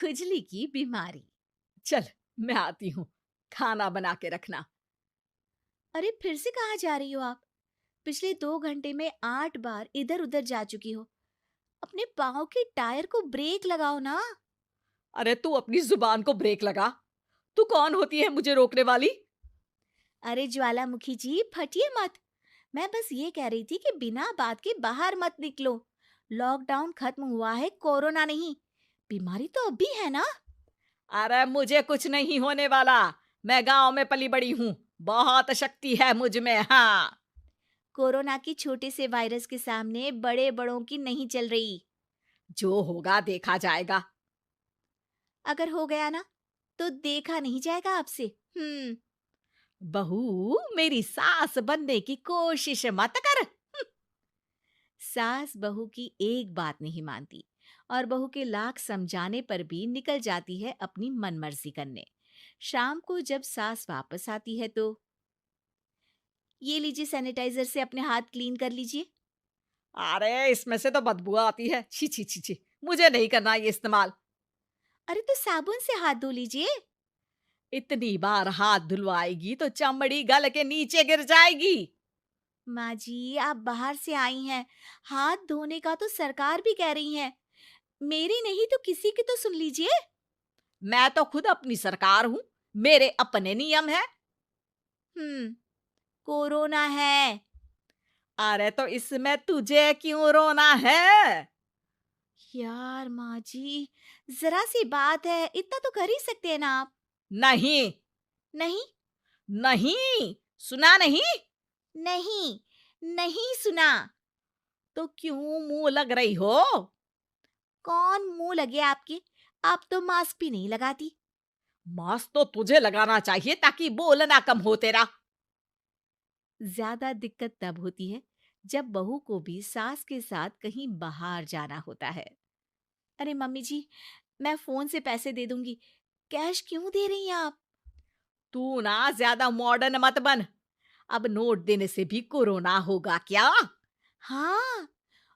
खुजली की बीमारी। चल, मैं आती हूँ, खाना बना के रखना। अरे फिर से कहाँ जा रही हो आप? पिछले 2 घंटे में 8 बार इधर उधर जा चुकी हो। अपने पाँव के टायर को ब्रेक लगाओ ना। अरे तू अपनी जुबान को ब्रेक लगा। तू कौन होती है मुझे रोकने वाली? अरे ज्वालामुखी जी, फटिए मत। मैं बस ये कह रही थी कि बिना बात के बाहर मत निकलो। लॉकडाउन खत्म हुआ है, कोरोना नहीं। बीमारी तो अब भी है ना। अरे मुझे कुछ नहीं होने वाला। मैं गांव में पली बड़ी हूँ। बहुत शक्ति है मुझ में, हाँ। कोरोना की छोटे से वायरस के सामने बड़े बड़ों की नहीं चल रही। जो होगा देखा जाएगा। अगर हो गया ना, तो देखा नहीं जाएगा आपसे। हम्म। बहू, मेरी सास बनने की कोशिश मत कर। सास बहू की एक बात नहीं मानती और बहू के लाख समझाने पर भी निकल जाती है अपनी मनमर्जी करने। शाम को जब सास वापस आती है तो, ये लीजिए सैनिटाइजर से अपने हाथ क्लीन कर लीजिए। अरे इसमें से तो बदबू आती है। छी छी छी छी। मुझे नहीं करना ये इस्तेमाल। अरे तो साबुन से हाथ धो लीजिए। इतनी बार हाथ धुलवाएगी तो चमड़ी गल के नीचे गिर जाएगी। माँ जी, आप बाहर से आई हैं, हाथ धोने का तो सरकार भी कह रही है। मेरी नहीं तो किसी की तो सुन लीजिए। मैं तो खुद अपनी सरकार हूँ। मेरे अपने नियम है। हम्म। कोरोना है। अरे तो इसमें तुझे क्यों रोना है? यार माँ जी, जरा सी बात है, इतना तो कर ही सकते हैं ना आप। नहीं। नहीं। नहीं, सुना नहीं? नहीं। नहीं सुना। तो क्यों मुंह लग रही हो? कौन मुंह लगे आपके? आप तो मास्क भी नहीं लगाती। मास्क तो तुझे लगाना चाहिए ताकि बोलना कम हो तेरा। ज्यादा दिक्कत तब होती है जब बहू को भी सास के साथ कहीं बाहर जाना होता है। अरे मम्मी जी, मैं फोन से पैसे दे दूंगी। कैश क्यों दे रही हैं आप? तू ना ज्यादा मॉडर्न मत बन। अब नोट देने से भी कोरोना होगा क्या? हाँ,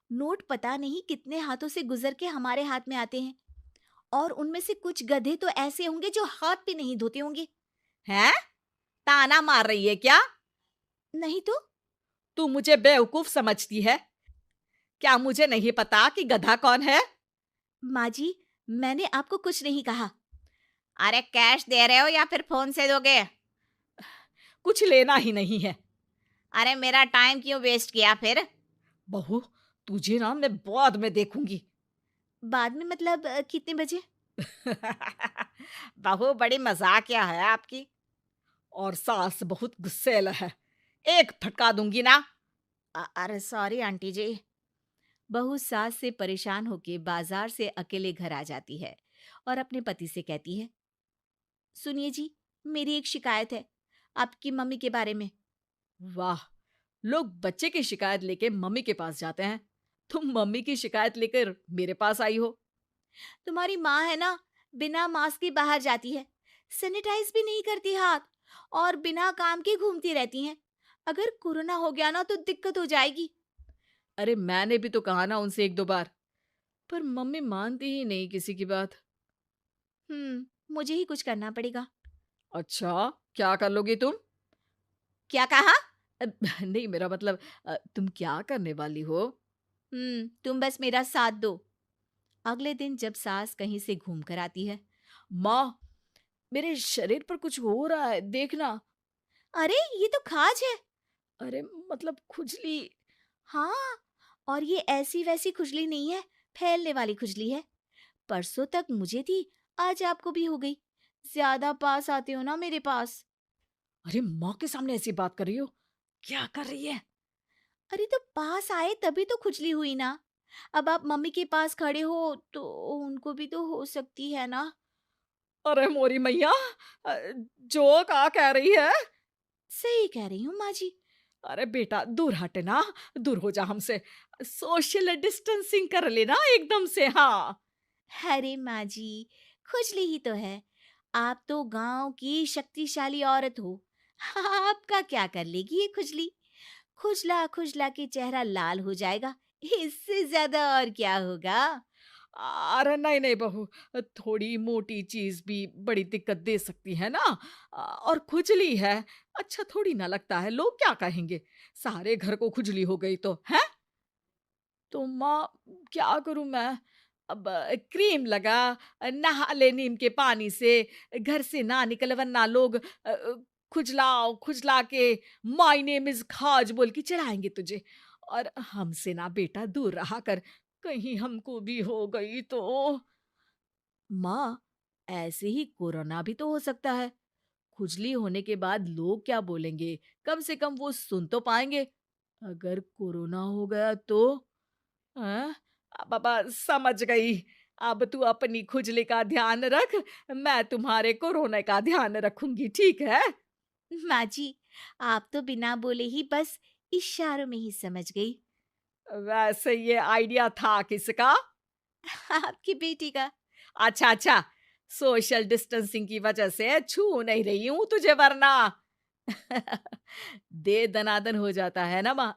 नोट पता नहीं कितने हाथों से गुजर के हमारे हाथ में आते हैं, और उनमें से कुछ गधे तो ऐसे होंगे जो हाथ भी नहीं धोते होंगे। हैं? ताना मार रही है क्या? नहीं तो। तू मुझे बेवकूफ समझती है? क्या मुझे नहीं पता कि गधा कौन है? माँ जी, मैंने आपको कुछ नहीं कहा। अरे कैश दे रहे हो या फिर फोन से दोगे? कुछ लेना ही नहीं है। अरे मेरा टाइम क्यों वेस्ट किया फिर? बहू, तुझे ना मैं बाद में देखूंगी। बाद में मतलब कितने बजे? बहू बड़ी मजाकिया है आपकी। और सास बहुत गुस्सैल है। एक फटका दूंगी ना। अरे सॉरी आंटी जी। बहू सास से परेशान होके बाजार से अकेले घर आ जाती है और अपने पति से कहती है, सुनिए जी, मेरी एक शिकायत है आपकी मम्मी के बारे में। वाह, लोग बच्चे की शिकायत लेके मम्मी के पास जाते हैं। तुम मम्मी की शिकायत लेकर मेरे पास आई हो। तुम्हारी माँ है ना, बिना मास्क के बाहर जाती है, सैनिटाइज भी नहीं करती हाथ, और बिना काम के घूमती रहती हैं। अगर कोरोना हो गया ना तो दिक्कत हो जाएगी। अरे मैंने भी तो कहा ना उनसे एक दो बार, पर मम्मी मानती ही नहीं किसी की बात। मुझे ही कुछ करना पड़ेगा। अच्छा, क्या कर लोगी तुम? क्या कहा? नहीं, मेरा मतलब तुम क्या करने वाली हो? तुम बस मेरा साथ दो। अगले दिन जब सास कहीं से घूम कर आती है, माँ, मेरे शरीर पर कुछ हो रहा है, देखना। अरे ये तो खाज है। अरे मतलब खुजली। हाँ, और ये ऐसी वैसी खुजली नहीं है, फैलने वाली खुजली है। परसों तक मुझे थी, आज आपको भी हो गई। ज्यादा पास आते हो ना मेरे पास। अरे माँ के सामने ऐसी बात कर रही हो? क्या कर रही है? अरे तो पास आए तभी तो खुजली हुई ना। अब आप मम्मी के पास खड़े हो तो उनको भी तो हो सकती है ना। अरे मोरी मैया, अ, जो का कह रही है? सही कह रही हूँ माँ जी। अरे बेटा दूर हट ना। दूर हो जा हमसे। सोशल डिस्टेंसिंग कर लेना एकदम से, हाँ। अरे माँ जी, खुजली ही तो है। आप तो गांव की शक्तिशाली औरत हो। आपका क्या कर लेगी ये खुजली? खुजला खुजला के चेहरा लाल हो जाएगा, इससे ज्यादा और क्या होगा? अरे नहीं, नहीं बहू, थोड़ी मोटी चीज़ भी बड़ी दिक्कत दे सकती है ना। और खुजली है, अच्छा थोड़ी ना लगता है, लोग क्या कहेंगे? सारे घर को खुजली हो गई तो, हैं? तो माँ, क्या करूँ मैं? अब क्रीम लगा, नहा ले नीम के पानी से, घर से ना निकल वरना लोग खुजला के माय नेम इज़ खाज बोल के चिढ़ाएँगे तुझे। और हमसे ना बेटा दूर रहा कर, कहीं हमको भी हो गई तो? माँ, ऐसे ही कोरोना भी तो हो सकता है। खुजली होने के बाद लोग क्या बोलेंगे? कम से कम वो सुन तो पाएँगे। अगर कोरोना हो गया तो? हाँ, बाबा समझ गई। अब तू अपनी खुजली का ध्यान रख, मैं तुम्हारे कोरोना का ध्यान रखूंगी, ठीक है? माँ जी, आप तो बिना बोले ही बस इशारों में ही समझ गई। वैसे ये आइडिया था किसका? आपकी बेटी का। अच्छा, अच्छा, सोशल डिस्टेंसिंग की वजह से छू नहीं रही हूँ तुझे वरना। दे दनादन हो जाता है ना माँ।